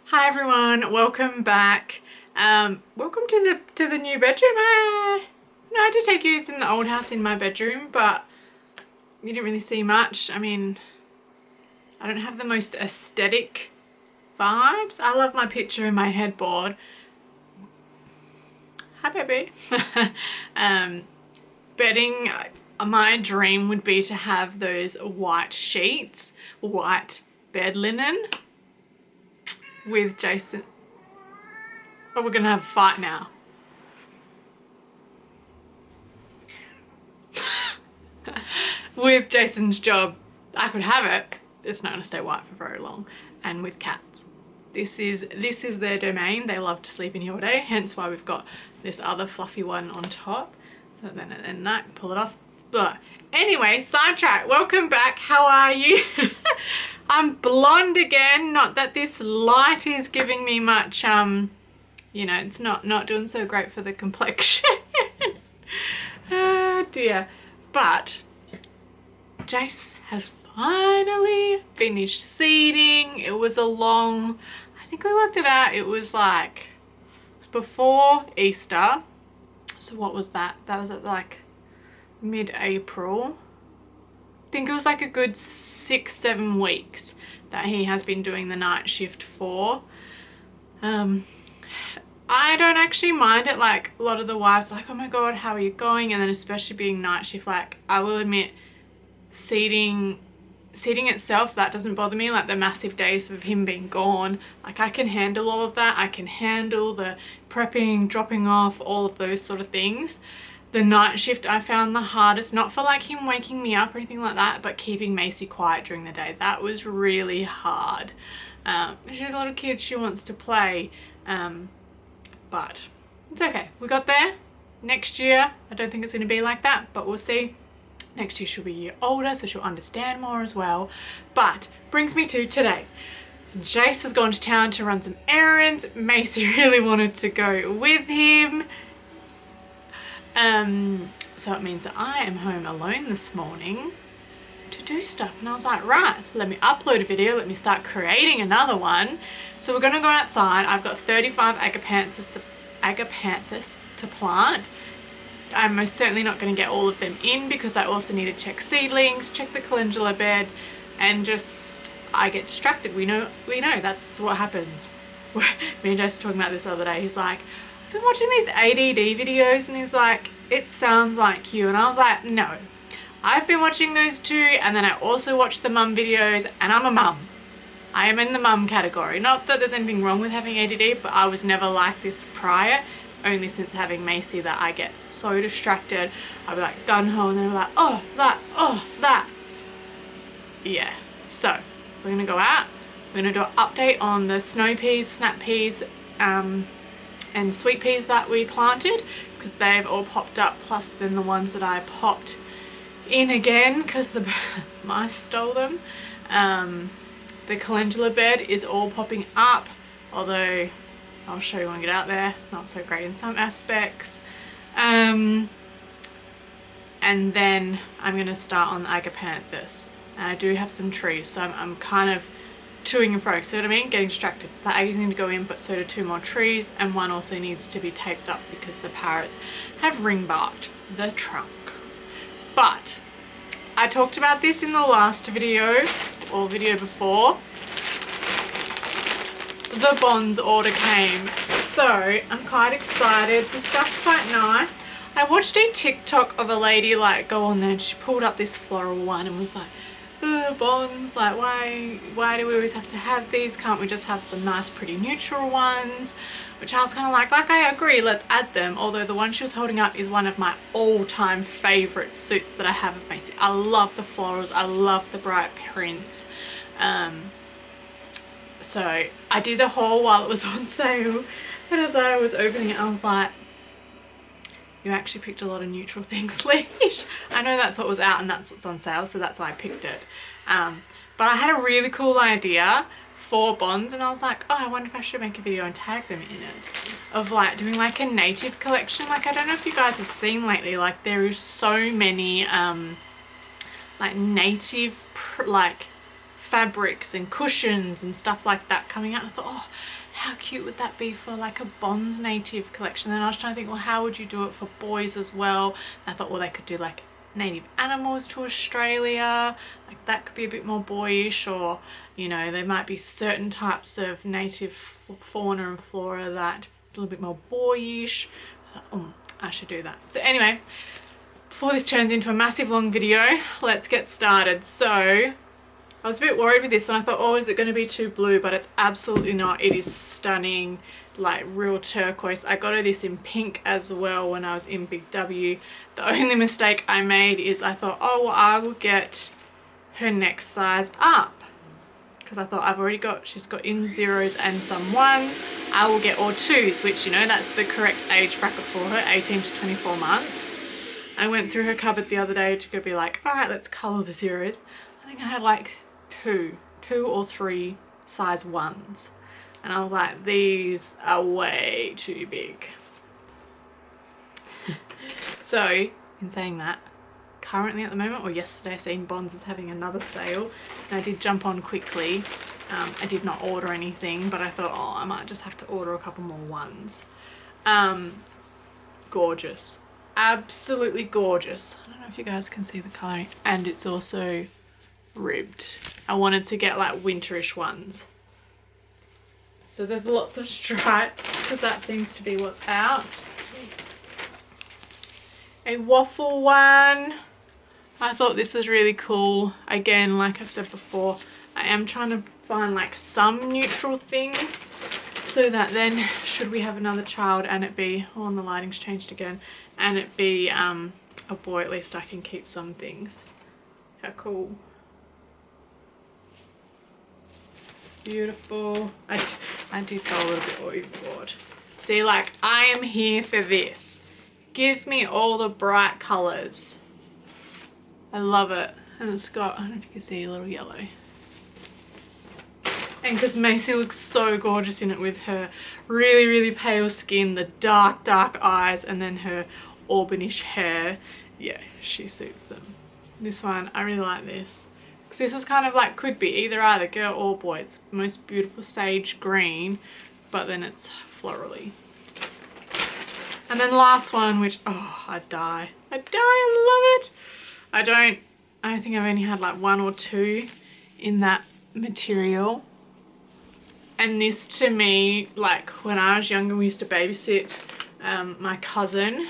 Hi everyone, welcome back. Welcome to the new bedroom. I did take you in the old house in my bedroom, but you didn't really see much. I mean, I don't have the most aesthetic vibes. I love my picture in my headboard. Hi baby. Bedding, my dream would be to have those white sheets, white bed linen with Jason. Oh, we're gonna have a fight now. With Jason's job, I could have it. It's not gonna stay white for very long. And with cats, this is their domain. They love to sleep in here all day. Hence why we've got this other fluffy one on top. So then that, pull it off. But anyway, sidetrack. Welcome back. How are you? I'm blonde again. Not that this light is giving me much. You know, it's not doing so great for the complexion. Oh dear. But Jace has finally finished seeding. It was a long, I think we worked it out, it was like before Easter. So what was that? That was at like mid-April. I think it was like a good 6-7 weeks that he has been doing the night shift for. I don't actually mind it. Like a lot of the wives are like, oh my god, how are you going? And then especially being night shift, like I will admit, seeding itself, that doesn't bother me. Like the massive days of him being gone, like I can handle all of that. I can handle the prepping, dropping off, all of those sort of things. The night shift I found the hardest, not for like him waking me up or anything like that, but keeping Macy quiet during the day. That was really hard. She's a little kid, she wants to play, but it's okay. We got there. Next year, I don't think it's going to be like that, but we'll see. Next year she'll be a year older, so she'll understand more as well. But brings me to today. Jace has gone to town to run some errands. Macy really wanted to go with him. So it means that I am home alone this morning to do stuff. And I was like, right, let me upload a video. Let me start creating another one. So we're going to go outside. I've got 35 agapanthus to plant. I'm most certainly not going to get all of them in because I also need to check seedlings, check the calendula bed, and just, I get distracted. We know that's what happens. Me and Jess were talking about this the other day. He's like, I've been watching these ADD videos, and he's like, it sounds like you. And I was like, no, I've been watching those too, and then I also watch the mum videos, and I'm a mum. I am in the mum category. Not that there's anything wrong with having ADD, but I was never like this prior. Only since having Macy that I get so distracted. I'll be like gun-ho, and then I'm like, oh that. Yeah, so we're gonna go out. We're gonna do an update on the snow peas, snap peas, and sweet peas that we planted, because they've all popped up, plus then the ones that I popped in again because the mice stole them. The calendula bed is all popping up, although I'll show you when I get out there, not so great in some aspects. And then I'm going to start on the agapanthus. And I do have some trees, so I'm kind of toing and fro. See what I mean? Getting distracted. The aggies need to go in, but so do 2 more trees, and one also needs to be taped up because the parrots have ring-barked the trunk. But I talked about this in the last video, or video before. The bonds order came, so I'm quite excited. The stuff's quite nice. I watched a TikTok of a lady like go on there, and she pulled up this floral one and was like, bonds, like why do we always have to have these? Can't we just have some nice pretty neutral ones? Which I was kind of like I agree, let's add them. Although the one she was holding up is one of my all-time favorite suits that I have of Macy. I love the florals, I love the bright prints. So I did the haul while it was on sale, and as I was opening it I was like, you actually picked a lot of neutral things, Leash. I know that's what was out and that's what's on sale, so that's why I picked it. But I had a really cool idea for bonds, and I was like, oh, I wonder if I should make a video and tag them in it, of like doing like a native collection. Like I don't know if you guys have seen lately, like there is so many like native like fabrics and cushions and stuff like that coming out. I thought, oh, how cute would that be for like a Bonds native collection? Then I was trying to think, well, how would you do it for boys as well? And I thought, well, they could do like native animals to Australia, like that could be a bit more boyish, or you know, there might be certain types of native fauna and flora that it's a little bit more boyish. I thought, oh, I should do that. So anyway, before this turns into a massive long video, let's get started. So I was a bit worried with this and I thought, oh, is it going to be too blue? But it's absolutely not. It is stunning, like real turquoise. I got her this in pink as well when I was in Big W. The only mistake I made is I thought, oh, well, I will get her next size up, because I thought I've already got, she's got in 0s and some 1s. I will get all 2s, which, you know, that's the correct age bracket for her, 18 to 24 months. I went through her cupboard the other day to go be like, all right, let's colour the 0s. I think I had like two or 3 size 1s. And I was like, these are way too big. So, in saying that, currently at the moment, or yesterday, I seen Bonds is having another sale. And I did jump on quickly. I did not order anything, but I thought, oh, I might just have to order a couple more 1s. Gorgeous. Absolutely gorgeous. I don't know if you guys can see the colouring. And it's also ribbed. I wanted to get like winterish 1s. So there's lots of stripes because that seems to be what's out. A waffle one. I thought this was really cool. Again, like I've said before, I am trying to find like some neutral things so that then should we have another child and it be, oh, and the lighting's changed again, and it be a boy, at least I can keep some things. How cool. Beautiful. I did go a little bit overboard. See, like, I am here for this. Give me all the bright colours. I love it. And it's got, I don't know if you can see, a little yellow. And because Macy looks so gorgeous in it with her really, really pale skin, the dark, dark eyes, and then her aubanish hair. Yeah, she suits them. This one, I really like this. Because this was kind of like, could be either girl or boy. It's the most beautiful sage green, but then it's florally. And then the last one, which, oh, I die. I love it. I don't think I've only had like 1 or 2 in that material. And this to me, like when I was younger, we used to babysit my cousin.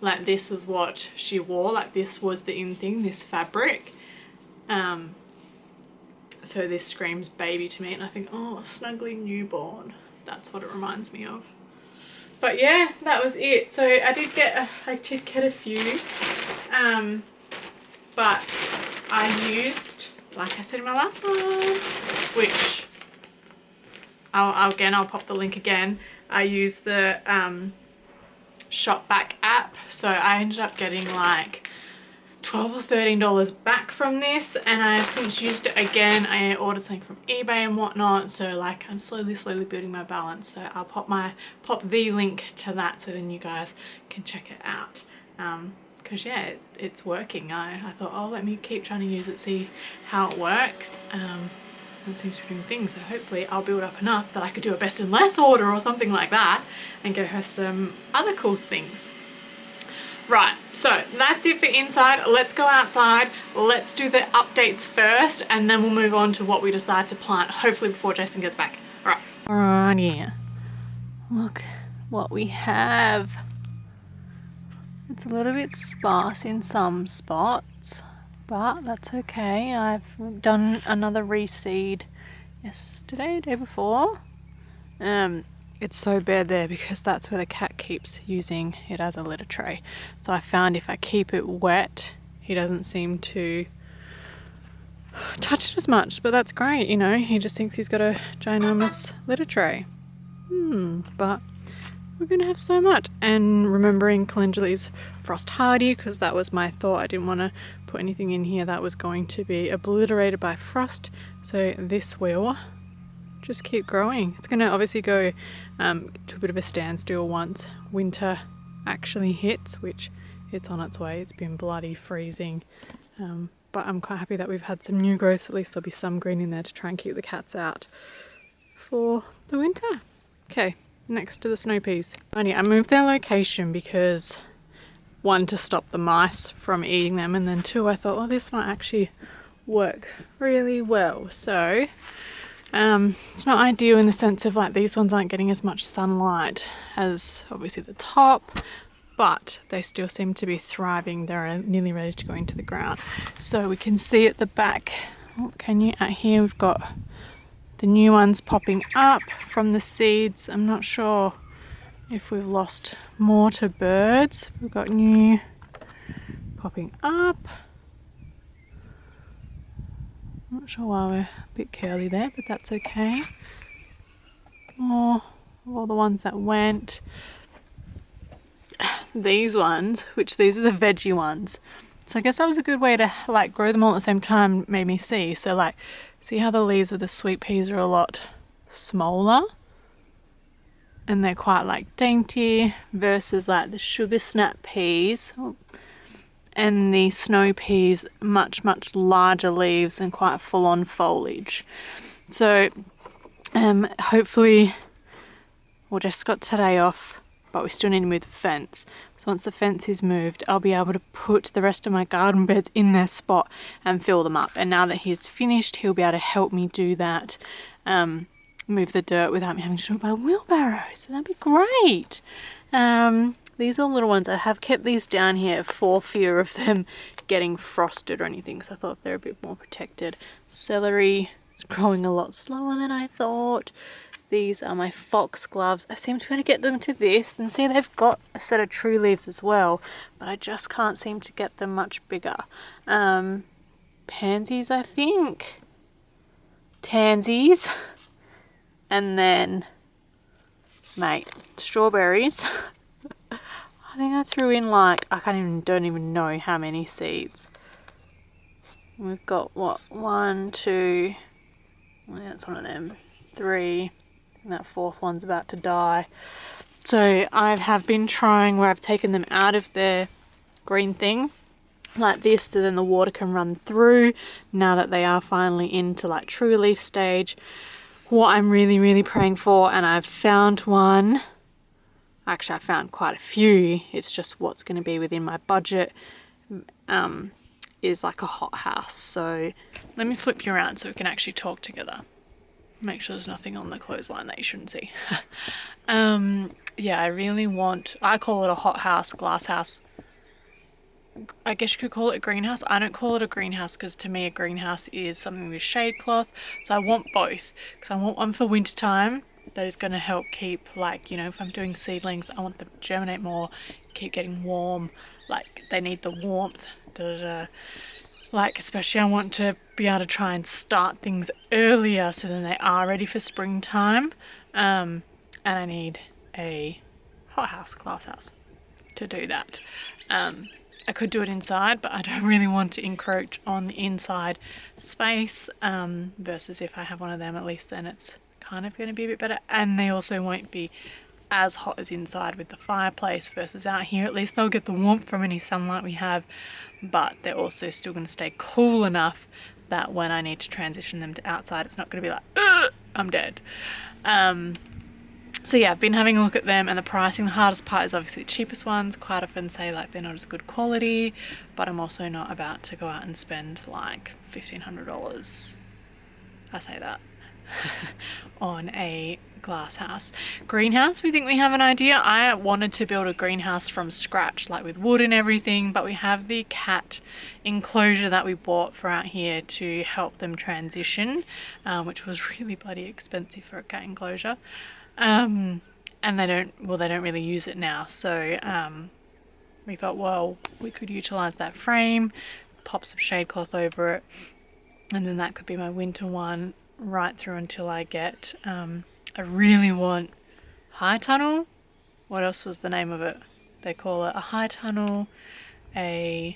Like this is what she wore, like this was the in thing, this fabric. So this screams baby to me, and I think, oh, snuggly newborn. That's what it reminds me of. But yeah, that was it. So I did get a few, but I used, like I said in my last one, which I'll pop the link again. I used the Shopback app, so I ended up getting like $12 or $13 back from this, and I have since used it again. I ordered something from eBay and whatnot, so like I'm slowly building my balance. So I'll pop the link to that so then you guys can check it out. Because yeah, it's working. I thought, oh, let me keep trying to use it, see how it works. It seems to be doing things, so hopefully I'll build up enough that I could do a best and less order or something like that and get her some other cool things. Right, so that's it for inside. Let's go outside. Let's do the updates first, and then we'll move on to what we decide to plant, hopefully before Jason gets back. All right, yeah. Look what we have. It's a little bit sparse in some spots, but that's okay. I've done another reseed yesterday, day before. It's so bare there because that's where the cat keeps using it as a litter tray. So I found if I keep it wet, he doesn't seem to touch it as much, but that's great, you know, he just thinks he's got a ginormous litter tray. But we're gonna have so much. And remembering calendula is frost hardy, because that was my thought. I didn't want to put anything in here that was going to be obliterated by frost, so this will just keep growing. It's gonna obviously go to a bit of a standstill once winter actually hits, which it's on its way. It's been bloody freezing but I'm quite happy that we've had some new growths. At least there'll be some green in there to try and keep the cats out for the winter. Okay, next to the snow peas. I moved their location because one, to stop the mice from eating them, and then two, I thought, well, this might actually work really well. So it's not ideal in the sense of like these ones aren't getting as much sunlight as obviously the top, but they still seem to be thriving. They're nearly ready to go into the ground. So we can see at the back, can you, out here we've got the new ones popping up from the seeds. I'm not sure if we've lost more to birds. We've got new popping up. I'm not sure why we're a bit curly there, but that's okay. More of all the ones that went. These ones, which these are the veggie ones. So I guess that was a good way to like grow them all at the same time, made me see. So like, see how the leaves of the sweet peas are a lot smaller? And they're quite like dainty versus like the sugar snap peas and the snow peas, much larger leaves and quite full on foliage. So hopefully we'll just got today off, but we still need to move the fence. So once the fence is moved, I'll be able to put the rest of my garden beds in their spot and fill them up. And now that he's finished, he'll be able to help me do that. Move the dirt without me having to do it by wheelbarrow, so that'd be great. These are little ones. I have kept these down here for fear of them getting frosted or anything, so I thought they're a bit more protected. Celery is growing a lot slower than I thought. These are my foxgloves. I seem to be able to get them to this, and see they've got a set of true leaves as well, but I just can't seem to get them much bigger. Pansies, I think. Tansies. And then, mate, strawberries. I think I threw in like, don't even know how many seeds. We've got what, 1, 2, well, that's one of them, 3, and that fourth one's about to die. So I have been trying where I've taken them out of their green thing like this, so then the water can run through now that they are finally into like true leaf stage. What I'm really praying for, and I've found one, actually I found quite a few, it's just what's going to be within my budget, is like a hothouse. So let me flip you around so we can actually talk together. Make sure there's nothing on the clothesline that you shouldn't see. Yeah, I really want, I call it a hothouse, glass house. I guess you could call it a greenhouse. I don't call it a greenhouse because to me a greenhouse is something with shade cloth. So I want both, because I want one for winter time that is going to help keep, like, you know, if I'm doing seedlings, I want them to germinate more, keep getting warm, like they need the warmth, like especially I want to be able to try and start things earlier so then they are ready for springtime. And I need a hothouse, glass house to do that. I could do it inside, but I don't really want to encroach on the inside space, versus if I have one of them, at least then it's kind of going to be a bit better. And they also won't be as hot as inside with the fireplace versus out here. At least they'll get the warmth from any sunlight we have, but they're also still going to stay cool enough that when I need to transition them to outside, it's not going to be like, ugh, I'm dead. So yeah, I've been having a look at them and the pricing. The hardest part is obviously the cheapest ones. Quite often say like they're not as good quality, but I'm also not about to go out and spend like $1,500. I say that on a glass house. Greenhouse, we think we have an idea. I wanted to build a greenhouse from scratch, like with wood and everything, but we have the cat enclosure that we bought for out here to help them transition, which was really bloody expensive for a cat enclosure. And they don't really use it now, so we thought, well, we could utilize that frame, pop some shade cloth over it, and then that could be my winter one right through until I get, I really want high tunnel. What else was the name of it? They call it a high tunnel, yeah,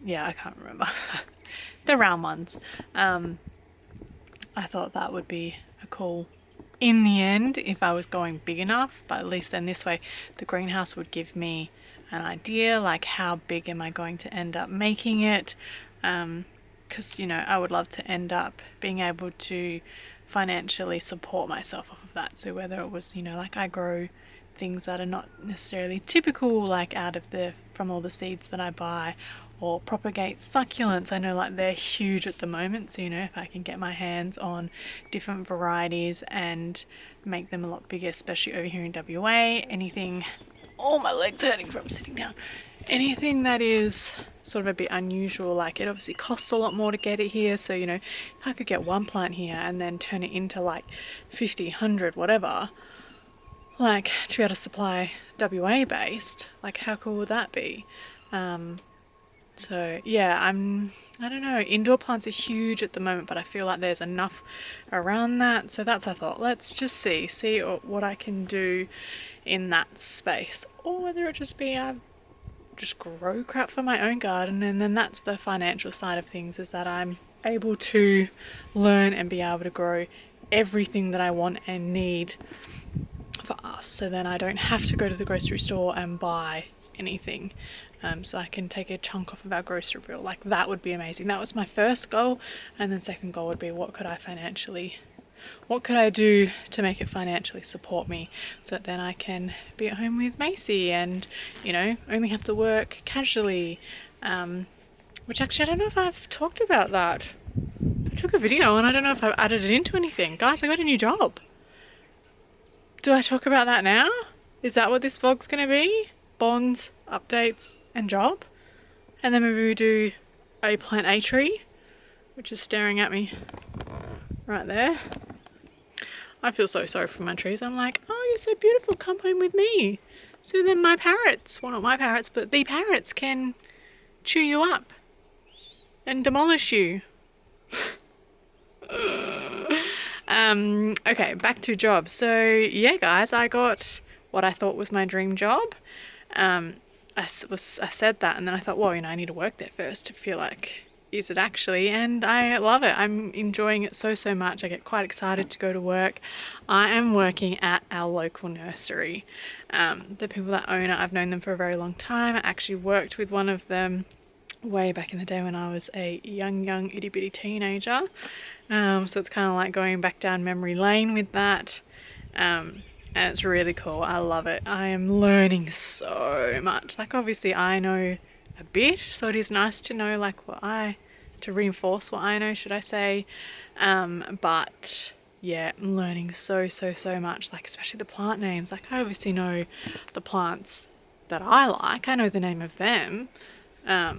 I can't remember. The round ones. I thought that would be a cool in the end if I was going big enough, but at least then this way the greenhouse would give me an idea, like how big am I going to end up making it, because you know, I would love to end up being able to financially support myself off of that. So whether it was, you know, like I grow things that are not necessarily typical, like out of the from all the seeds that I buy, or propagate succulents. I know like they're huge at the moment, so you know, if I can get my hands on different varieties and make them a lot bigger, especially over here in WA, anything, oh my legs hurting from sitting down, anything that is sort of a bit unusual, like it obviously costs a lot more to get it here, so you know, if I could get one plant here and then turn it into like 50, 100, whatever, like to be able to supply WA based, like how cool would that be? So yeah, I don't know, indoor plants are huge at the moment, but I feel like there's enough around that. So that's, I thought, let's just see what I can do in that space, or whether it just be just grow crap for my own garden. And then that's the financial side of things, is that I'm able to learn and be able to grow everything that I want and need for us, so then I don't have to go to the grocery store and buy anything. So I can take a chunk off of our grocery bill. Like that would be amazing. That was my first goal, and then second goal would be what could I do to make it financially support me, so that then I can be at home with Macy and, you know, only have to work casually, which actually I don't know if I've talked about that. I took a video and I don't know if I've added it into anything. Guys, I got a new job. Do I talk about that now? Is that what this vlog's gonna be? Bonds, updates, and job? And then maybe we do a plant a tree, which is staring at me right there. I feel so sorry for my trees. I'm like, oh, you're so beautiful, come home with me. So then my parrots, well not my parrots, but the parrots can chew you up and demolish you. Okay, back to job. So yeah, guys, I got what I thought was my dream job. I said that, and then I thought, well, you know, I need to work there first to feel like, is it actually? And I love it. I'm enjoying it so much. I get quite excited to go to work. I am working at our local nursery. The people that own it, I've known them for a very long time. I actually worked with one of them way back in the day when I was a young itty bitty teenager. So it's kind of like going back down memory lane with that. And it's really cool. I love it. I am learning so much. Like obviously I know a bit, so it is nice to know like to reinforce what I know, should I say. But yeah, I'm learning so much, like especially the plant names. Like I obviously know the plants that I like. I know the name of them. But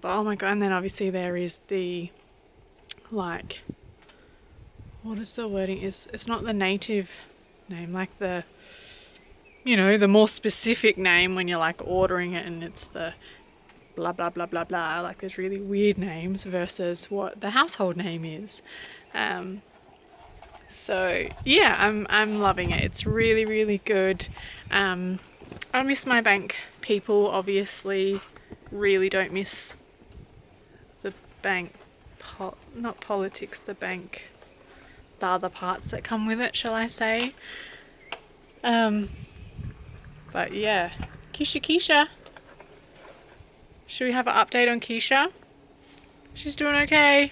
oh my god, and then obviously there is the, like, what is the wording? It's not the native name, like the, you know, the more specific name when you're like ordering it, and it's the blah blah blah blah blah, like there's really weird names versus what the household name is. So yeah, I'm loving it. It's really good. I miss my bank people, obviously. Really don't miss the bank, not politics, the bank, the other parts that come with it, shall I say. But yeah, Keisha, should we have an update on Keisha? She's doing okay.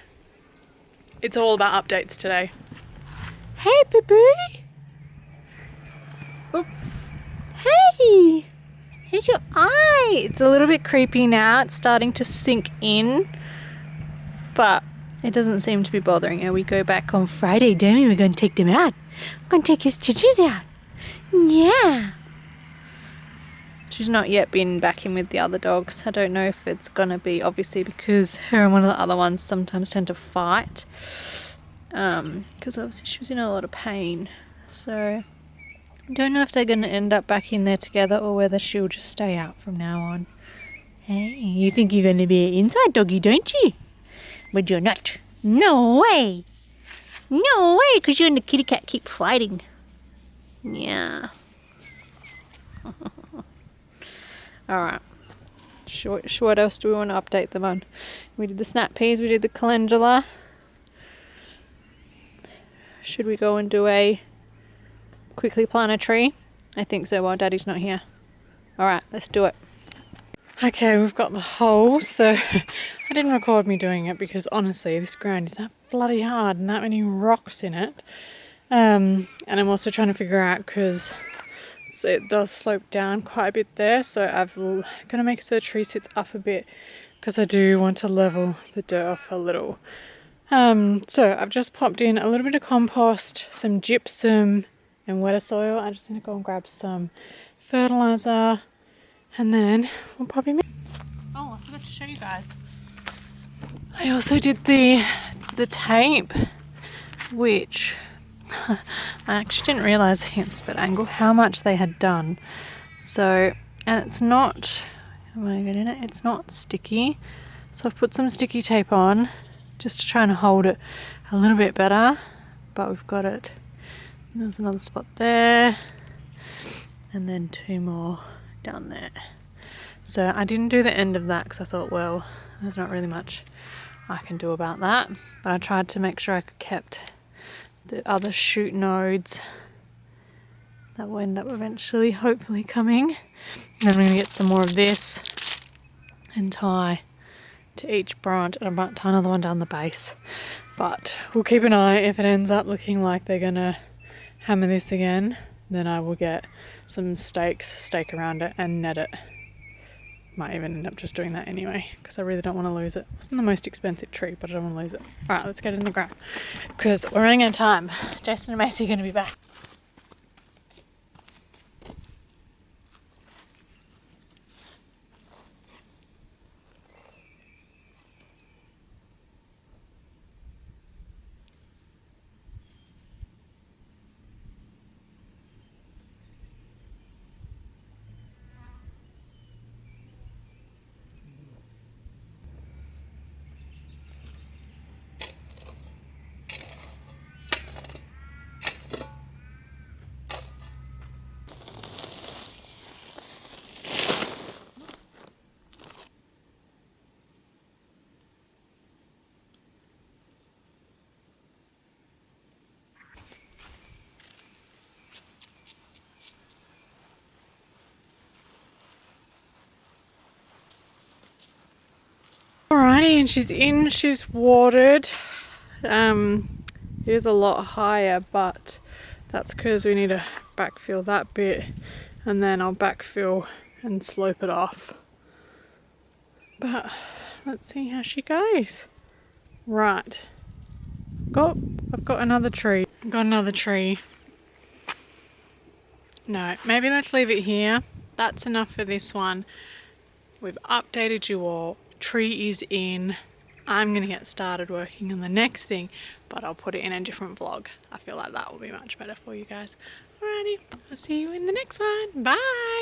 It's all about updates today. Hey, baby. Oh. Hey. Here's your eye. It's a little bit creepy now. It's starting to sink in, but it doesn't seem to be bothering her. We go back on Friday, don't we? We're going to take them out. We're going to take his stitches out. Yeah. She's not yet been back in with the other dogs. I don't know if it's going to be, obviously, because her and one of the other ones sometimes tend to fight. Because obviously she was in a lot of pain. So I don't know if they're going to end up back in there together or whether she'll just stay out from now on. Hey, you think you're going to be an inside doggy, don't you? But you're not. No way. No way, because you and the kitty cat keep fighting. Yeah. Alright. What else do we want to update them on? We did the snap peas, we did the calendula. Should we go and do quickly plant a tree? I think so while Daddy's not here. All right, let's do it. Okay, we've got the hole. So I didn't record me doing it because honestly, this ground is that bloody hard and that many rocks in it. And I'm also trying to figure out because it does slope down quite a bit there. So I'm gonna make so the tree sits up a bit because I do want to level the dirt off a little. So I've just popped in a little bit of compost, some gypsum and wetter soil. I just need to go and grab some fertilizer and then we'll pop him in. Oh, I forgot to show you guys. I also did the tape, which I actually didn't realise, hence but angle, how much they had done. So, and it's not, am I getting it? It's not sticky. So I've put some sticky tape on just to try and hold it a little bit better, but we've got it. And there's another spot there and then 2 more down there. So I didn't do the end of that because I thought, well, there's not really much I can do about that, but I tried to make sure I kept the other shoot nodes that will end up eventually hopefully coming. And I'm going to get some more of this and tie to each branch, and I might tie another one down the base, but we'll keep an eye. If it ends up looking like they're gonna hammer this again, then I will get some stakes, stake around it and net it. Might even end up just doing that anyway because I really don't want to lose it. It's not the most expensive tree, but I don't want to lose it. All right, let's get it in the ground because we're running out of time. Jason and Macy are going to be back. Alrighty, and she's in, she's watered. It is a lot higher, but that's because we need to backfill that bit and then I'll backfill and slope it off. But let's see how she goes. Right, I've got another tree. No, maybe let's leave it here. That's enough for this one. We've updated you all. Tree is in. I'm gonna get started working on the next thing, but I'll put it in a different vlog. I feel like that will be much better for you guys. Alrighty, I'll see you in the next one. Bye.